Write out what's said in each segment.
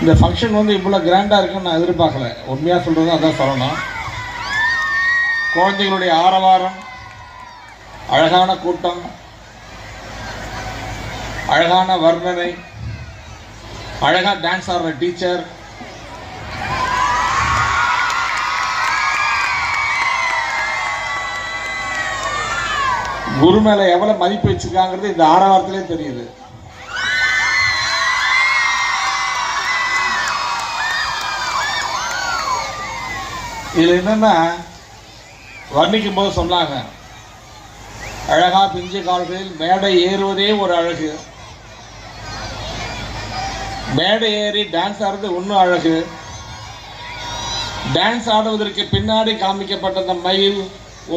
இந்த ஃபங்க்ஷன் வந்து இவ்வளோ கிராண்டாக இருக்குன்னு நான் எதிர்பார்க்கல. உண்மையாக சொல்கிறது அதான் சொல்லணும். குழந்தைகளுடைய ஆரவாரம், அழகான கூட்டம், அழகான வர்ணனை, அழகாக டான்ஸ் ஆடுற டீச்சர், குரு மேலே எவ்வளோ மதிப்பு வச்சுருக்காங்கிறது இந்த ஆரவாரத்திலே தெரியுது. இதில் என்னென்னா வர்ணிக்கும் போது சொன்னாங்க, அழகா பிஞ்சு கால்களில் மேடை ஏறுவதே ஒரு அழகு, மேடை ஏறி டான்ஸ் ஆடுறது இன்னும் அழகு, டான்ஸ் ஆடுவதற்கு பின்னாடி காமிக்கப்பட்ட அந்த மயில்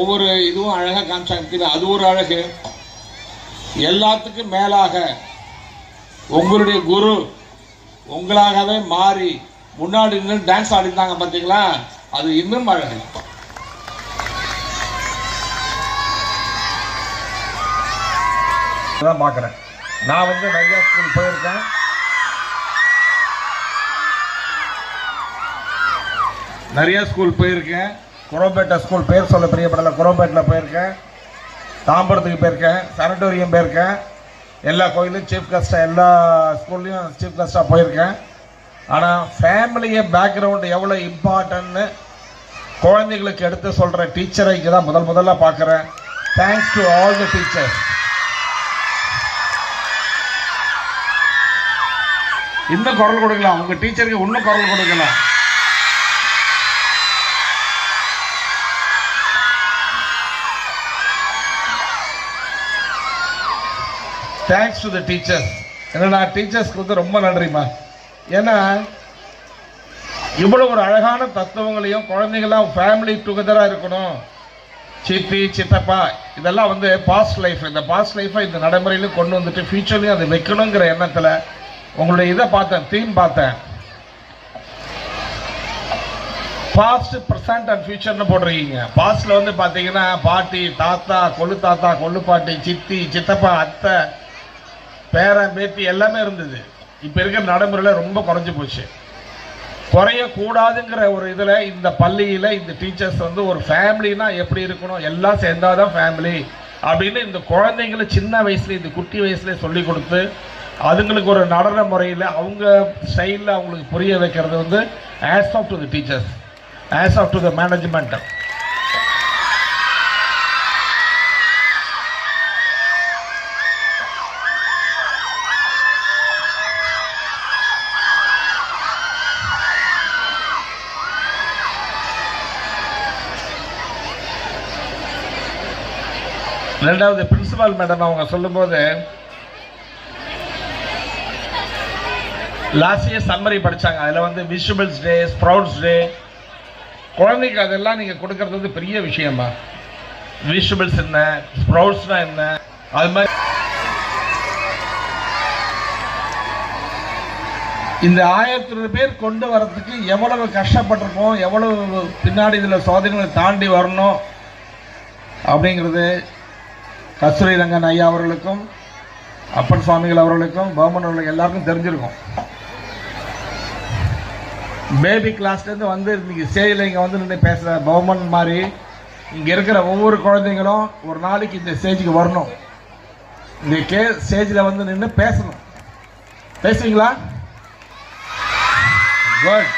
ஒவ்வொரு இதுவும் அழகாக காமிச்சாங்க, அது ஒரு அழகு. எல்லாத்துக்கும் மேலாக உங்களுடைய குரு உங்களாகவே மாறி முன்னாடி நின்று டான்ஸ் ஆடிருந்தாங்க பார்த்தீங்களா, அது இன்னும் அழகு. தான் பார்க்குறேன். நான் வந்து நிறையா ஸ்கூல் போயிருக்கேன். குரோம்பேட்டை ஸ்கூல் பேர் சொல்ல பிரியப்படலை. குரோம்பேட்டில் போயிருக்கேன், தாம்பரத்துக்கு போயிருக்கேன், சானிட்டோரியம் போயிருக்கேன், எல்லா கோயிலும் சீஃப் கெஸ்ட்டாக, எல்லா ஸ்கூல்லையும் சீஃப் கெஸ்ட்டாக போயிருக்கேன். ஆனால் ஃபேமிலியை பேக்ரவுண்டு எவ்வளோ இம்பார்ட்டன்ட்னு குழந்தைகளுக்கு எடுத்து சொல்கிற டீச்சரை இங்கே தான் முதல்ல பார்க்குறேன். Thanks to all the teachers. இன்னும் குரல் கொடுக்கலாம், உங்கள் டீச்சருக்கு இன்னும் குரல் கொடுக்கலாம். Thanks to the teachers. என்னன்னா டீச்சர்ஸ்க்கு வந்து ரொம்ப நன்றிம்மா. ஏன்னா இவ்வளோ ஒரு அழகான தத்துவங்களையும் குழந்தைங்களாம் ஃபேமிலி டுகெதராக இருக்கணும், சித்தி சித்தப்பா இதெல்லாம் வந்து பாஸ்ட் லைஃப், இந்த பாஸ்ட் லைஃப்பை இந்த நடைமுறையிலும் கொண்டு வந்துட்டு ஃபியூச்சர்லையும் அதை வைக்கணுங்கிற எண்ணத்தில் உங்களுடைய இதை பார்த்தேன், தீம் பார்த்தேன். பாஸ்ட், ப்ரெசன்ட் அண்ட் ஃபியூச்சர்னு போட்டிருக்கீங்க. பாஸ்டில் வந்து பார்த்தீங்கன்னா பாட்டி, தாத்தா, கொள்ளு பாட்டி, சித்தி, சித்தப்பா, அத்தை, பேரன், பேத்தி எல்லாமே இருந்தது. இப்போ இருக்கிற நடைமுறையில் ரொம்ப குறைஞ்சி போச்சு. குறையக்கூடாதுங்கிற ஒரு இதில் இந்த பள்ளியில் இந்த டீச்சர்ஸ் வந்து ஒரு ஃபேமிலினா எப்படி இருக்கணும், எல்லாம் சேர்ந்தாதான் ஃபேமிலி அப்படின்னு இந்த குழந்தைங்களை சின்ன வயசுல, இந்த குட்டி வயசுல சொல்லி கொடுத்து அதுங்களுக்கு ஒரு நடன முறையில் அவங்க ஸ்டைலில் அவங்களுக்கு புரிய வைக்கிறது வந்து as of to the teachers, as of to the management. ரெண்டாவது பிரின்சிபால் மேடம் அவங்க சொல்லும்போது லாஸ்ட் இயர் சம்மரி படித்தாங்க. அதில் வந்து விஷுவல்ஸ் டே, ஸ்ப்ரவுட்ஸ் டே, குழந்தைக்கு அதெல்லாம் நீங்கள் கொடுக்கறது வந்து பெரிய விஷயமா. விஷுவல்ஸ் என்ன, ஸ்ப்ரவுட்ஸ்னா என்ன, அது மாதிரி இந்த 1000 பேர் கொண்டு வரதுக்கு எவ்வளவு கஷ்டப்பட்டிருப்போம், எவ்வளவு பின்னாடி இதில் சோதனைகளை தாண்டி வரணும் அப்படிங்கிறது கஸ்தூரி ரங்கன் ஐயா அவர்களுக்கும், அப்பன் சுவாமிகள் அவர்களுக்கும், பவுமன் அவர்களுக்கும் எல்லாருக்கும் தெரிஞ்சிருக்கும். பேபி கிளாஸ்லேருந்து வந்து இன்னைக்கு ஸ்டேஜில் இங்கே வந்து நின்று பேசுகிற பவுமன் மாதிரி இங்கே இருக்கிற ஒவ்வொரு குழந்தைங்களும் ஒரு நாளைக்கு இந்த ஸ்டேஜுக்கு வரணும், இந்த ஸ்டேஜில் வந்து நின்று பேசணும். பேசுவீங்களா? குட்.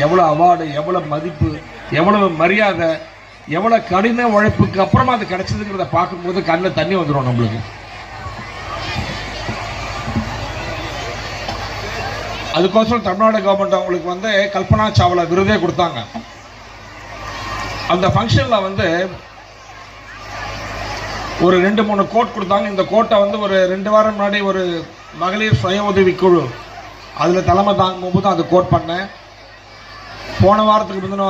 எவ்வளோ அவார்டு, எவ்வளோ மதிப்பு, எவ்வளவு மரியாதை, எவ்வளோ கடின உழைப்புக்கு அப்புறமா அது கிடைச்சதுங்கிறத பார்க்கும்போது கண்ணில் தண்ணி வந்துடும் நம்மளுக்கு. அதுக்கோசரம் தமிழ்நாடு கவர்மெண்ட் அவங்களுக்கு வந்து கல்பனா சாவ்லா விருதே கொடுத்தாங்க. அந்த ஃபங்க்ஷனில் வந்து ஒரு 2-3 கோட் கொடுத்தாங்க. இந்த கோட்டை வந்து ஒரு 2 வாரம் முன்னாடி ஒரு மகளிர் சுய உதவி குழு அதில் தலைமை தாங்கும் போது அந்த கோட் பண்ணேன். போன வாரத்துக்கு முந்தின